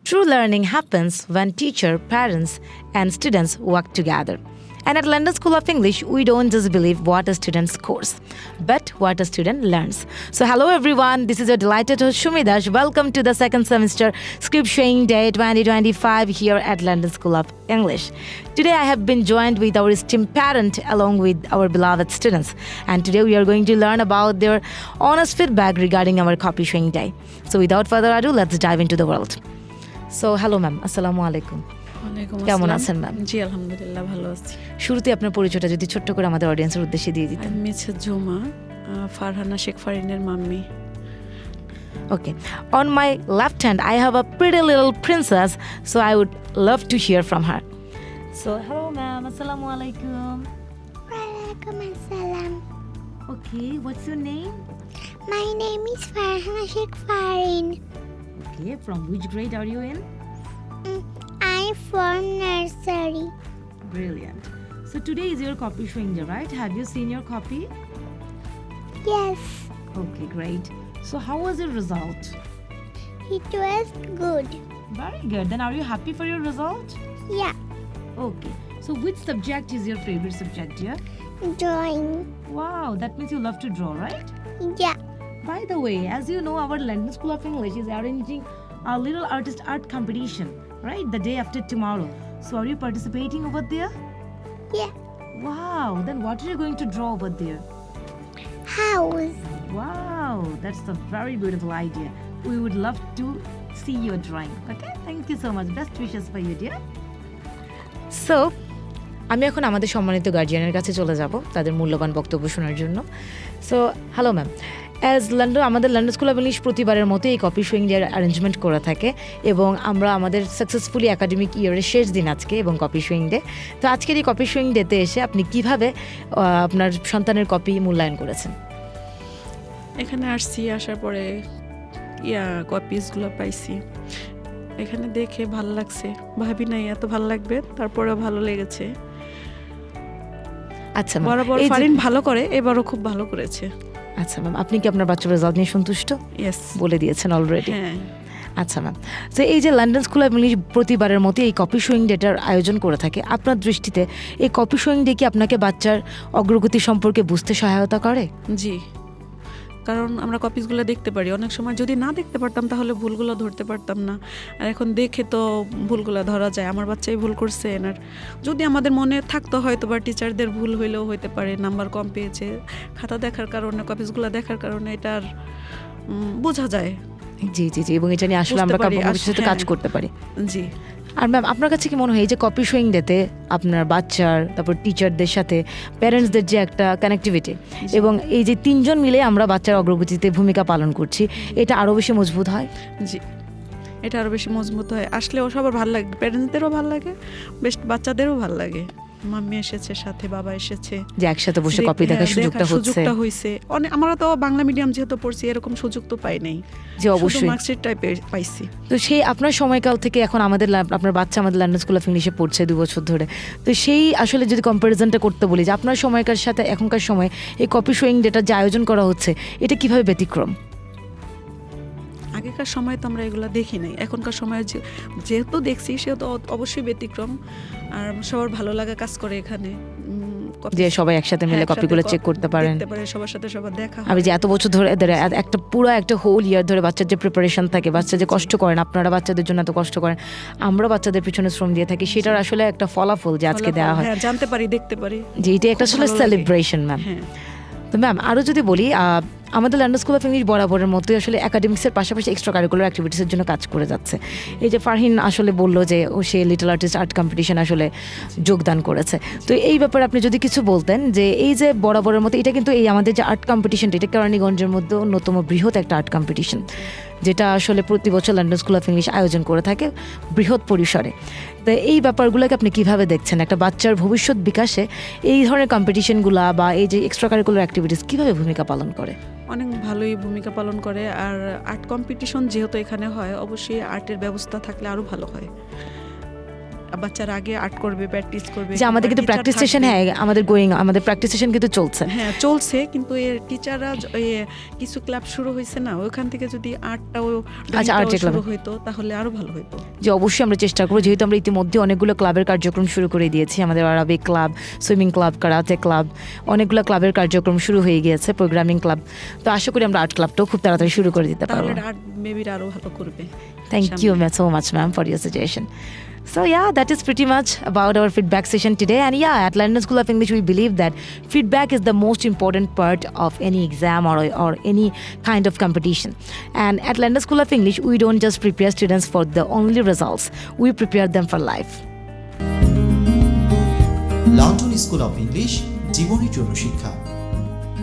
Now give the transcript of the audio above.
True learning happens when teacher, parents, and students work together. And at London School of English, we don't just believe what a student scores, but what a student learns. So, hello everyone, this is your delighted host Shumi Dash. Welcome to the second semester Script Sharing Day 2025 here at London School of English. Today, I have been joined with our esteemed parent along with our beloved students. And today, we are going to learn about their honest feedback regarding our Copy Sharing Day. So, without further ado, let's dive into the world. So, hello ma'am, assalamu alaikum. কেমন আছেন ma'am? জি আলহামদুলিল্লাহ ভালো আছি। শুরুতে আপনার পরিচয়টা যদি ছোট্ট করে আমাদের অডিয়েন্সের উদ্দেশ্যে দিয়ে দিতেন। আমি মিসেস জুমা, ফারহানা শেখ ফারিনের mummy. Okay. On my left hand, I have a pretty little princess, so I would love to hear from her. So, hello ma'am, assalamu alaikum. Walaikum assalam. Okay, what's your name? My name is Farhana Sheikh Farin. Okay, from which grade are you in? I'm from nursery. Brilliant. So today is your copy showing day, right? Have you seen your copy? Yes, Okay, great. So how was your result? it was good. Very good. Then are you happy for your result? Yeah, Okay. So which subject is your favorite subject, dear? drawing. Wow, that means you love to draw, right? Yeah, By the way, as you know, our London School of English is arranging a little artist art competition, right? The day after tomorrow. So are you participating over there? yeah. Wow, then what are you going to draw over there? House. Wow, that's a very beautiful idea. We would love to see your drawing. Okay, thank you so much. Best wishes for you, dear. So, আমি এখন আমাদের সম্মানিত গার্জিয়ানের কাছে চলে যাব তাদের মূল্যবান বক্তব্য শোনার জন্য। সো হ্যালো ম্যাম, আমাদের লন্ডন স্কুল অফ ইংলিশ প্রতিবারের মতো এই কপি শোয়িং ডে অ্যারেঞ্জমেন্ট করে থাকে এবং আমরা আমাদের সাকসেসফুলি একাডেমিক ইয়ারের শেষ দিন আজকে এবং কপি শোয়িং ডে। তো আজকের এই কপি শোয়িং ডেতে এসে আপনি কিভাবে আপনার সন্তানের কপি মূল্যায়ন করেছেন? এখানে আসার পরে কপিসগুলো পাইছি। এখানে দেখে ভালো লাগছে, ভাবি নাই এত ভালো লাগবে, তারপরে ভালো লেগেছে। আচ্ছা ম্যাম, বরাবর এই যে- ফারিন ভালো করে, এবারও খুব ভালো করেছে। আচ্ছা ম্যাম, আপনি কি আপনার বাচ্চার রেজাল্ট নিয়ে সন্তুষ্ট? ইয়েস, বলে দিয়েছেন অলরেডি। হ্যাঁ। আচ্ছা ম্যাম, তো এই যে লন্ডন স্কুল অফ ইংলিশ প্রতিবারের মতো এই কপি শোয়িং ডেটার আয়োজন করে থাকে, আপনার দৃষ্টিতে এই কপি শোয়িং ডে কি আপনাকে বাচ্চার অগ্রগতি সম্পর্কে বুঝতে সহায়তা করে? জি, কারণ আমরা কপিসগুলো দেখতে পারি। অনেক সময় যদি না দেখতে পারতাম তাহলে ভুলগুলো ধরতে পারতাম না, আর এখন দেখে তো ভুলগুলো ধরা যায়। আমার বাচ্চাই ভুল করছে, আর যদি আমাদের মনে থাকতো হয়তো বা টিচারদের ভুল হইলেও হইতে পারে, নাম্বার কম পেয়েছে, খাতা দেখার কারণে, কপিসগুলো দেখার কারণে এটা আর বোঝা যায়। জি জি জি, এবং এটা নিয়ে আসলে আমরা বুঝতে পারি, ভবিষ্যতে সাথে কাজ হ্যাঁ। করতে পারি। জি, আর ম্যাম, আপনার কাছে কি মনে হয় এই যে কপি শোয়িং ডেতে আপনার বাচ্চার, তারপর টিচারদের সাথে প্যারেন্টসদের যে একটা কানেক্টিভিটি এবং এই যে তিনজন মিলে আমরা বাচ্চার অগ্রগতিতে ভূমিকা পালন করছি, এটা আরও বেশি মজবুত হয়? জি, এটা আরও বেশি মজবুত হয়। আসলেও সবার ভালো লাগে, প্যারেন্টসদেরও ভালো লাগে, বেশ বাচ্চাদেরও ভালো লাগে। মাম্মি এসেছে, সাথে বাবা এসেছে, যে একসাথে বসে কপি দেখার সুযোগটা হয়েছে। অনেক, আমরা তো বাংলা মিডিয়াম যেহেতু পড়ছি, এরকম সুযোগ তো পাই নাই। যে অবশ্যই মার্কশিটটাই পাইছি। তো সেই আপনার সময়কাল থেকে এখন আপনার বাচ্চা আমাদের লন্ডন স্কুল অফ ইংলিশে পড়ছে 2 বছর ধরে, তো সেই আসলে যদি কম্প্যারিজনটা করতে বলি যে আপনার সময়কার সাথে এখনকার সময় এই কপি শোয়িং ডেটা যে আয়োজন করা হচ্ছে, এটা কিভাবে ব্যতিক্রম? আগেকার সময় তো আমরা এগুলো দেখি নাই, এখনকার সময় যেহেতু দেখছি সেহেতু অবশ্যই ব্যতিক্রম। আর সবার ভালো লাগা কাজ করে এখানে, যে সবাই একসাথে মিলে কপিগুলো চেক করতে পারেন, সবার সাথে সবার দেখা। আমি যে এত বছর ধরে একটা হোল ইয়ার ধরে বাচ্চার যে প্রিপারেশন থাকে, বাচ্চা যে কষ্ট করেন, আপনারা বাচ্চাদের জন্য এত কষ্ট করেন, আমরা বাচ্চাদের পিছনে শ্রম দিয়ে থাকি, সেটার আসলে একটা ফলাফল যে আজকে দেওয়া হয়, জানতে পারি, দেখতে পারি, যে এটা একটা আসলে সেলিব্রেশন ম্যাম। তো ম্যাম, আরও যদি বলি, আমাদের লন্ডন স্কুল অফ ইংলিশ বরাবরের মতোই আসলে একাডেমিক্সের পাশাপাশি এক্সট্রা কারিকুলার অ্যাক্টিভিটিসের জন্য কাজ করে যাচ্ছে। এই যে ফারহিন আসলে বললো যে সে লিটল আর্টিস্ট আর্ট কম্পিটিশন আসলে যোগদান করেছে, তো এই ব্যাপারে আপনি যদি কিছু বলতেন যে এই যে বরাবরের মতো এটা কিন্তু এই আমাদের যে আর্ট কম্পিটিশনটা, এটা কেরানীগঞ্জের মধ্যে অন্যতম বৃহৎ একটা আর্ট কম্পিটিশন, যেটা আসলে প্রতি বছর লন্ডন স্কুল অফ ইংলিশ আয়োজন করে থাকে বৃহৎ পরিসরে। তো এই ব্যাপারগুলোকে আপনি কিভাবে দেখছেন? একটা বাচ্চার ভবিষ্যৎ বিকাশে এই ধরনের কম্পিটিশনগুলো বা এই যে এক্সট্রা কারিকুলার অ্যাক্টিভিটিস কিভাবে ভূমিকা পালন করে? অনেক ভালোই ভূমিকা পালন করে। আর আর্ট কম্পিটিশন যেহেতু এখানে হয়, অবশ্যই আর্টের ব্যবস্থা থাকলে আরও ভালো হয়। বাচ্চারা আগে আর্ট করবে, প্র্যাকটিস করবে। যে আমাদের কিন্তু teacher প্র্যাকটিস থাকবে। সেশন আমাদের প্র্যাকটিস সেশন কিন্তু চলছে। হ্যাঁ চলছে, কিন্তু এর টিচাররা কিছু ক্লাব শুরু হয়েছে না, ওইখান থেকে যদি আর্টটাও আচ্ছা, art এর club। শুরু হইতো তাহলে আরো ভালো হইতো। যে অবশ্যই আমরা চেষ্টা করবো, যেহেতু আমরা ইতিমধ্যে অনেকগুলো ক্লাবের কার্যক্রম শুরু করে দিয়েছি, আমাদের Arabic club, swimming club, karate club, অনেকগুলো ক্লাবের কার্যক্রম শুরু হয়ে গিয়েছে, প্রোগ্রামিং ক্লাব। তো আশা করি আমরা আর্ট ক্লাবটাও খুব তাড়াতাড়ি শুরু করে দিতে পারবো। তাহলে আর্ট মেবিরা আরো ভালো করবে। Thank সামনে। you so much, ma'am, for your suggestion. So yeah, that is pretty much about our feedback session today. And yeah, at London School of English, we believe that feedback is the most important part of any exam or any kind of competition. And at London School of English, we don't just prepare students for the only results, we prepare them for life. London school of English, জীবনের জন্য শিক্ষা।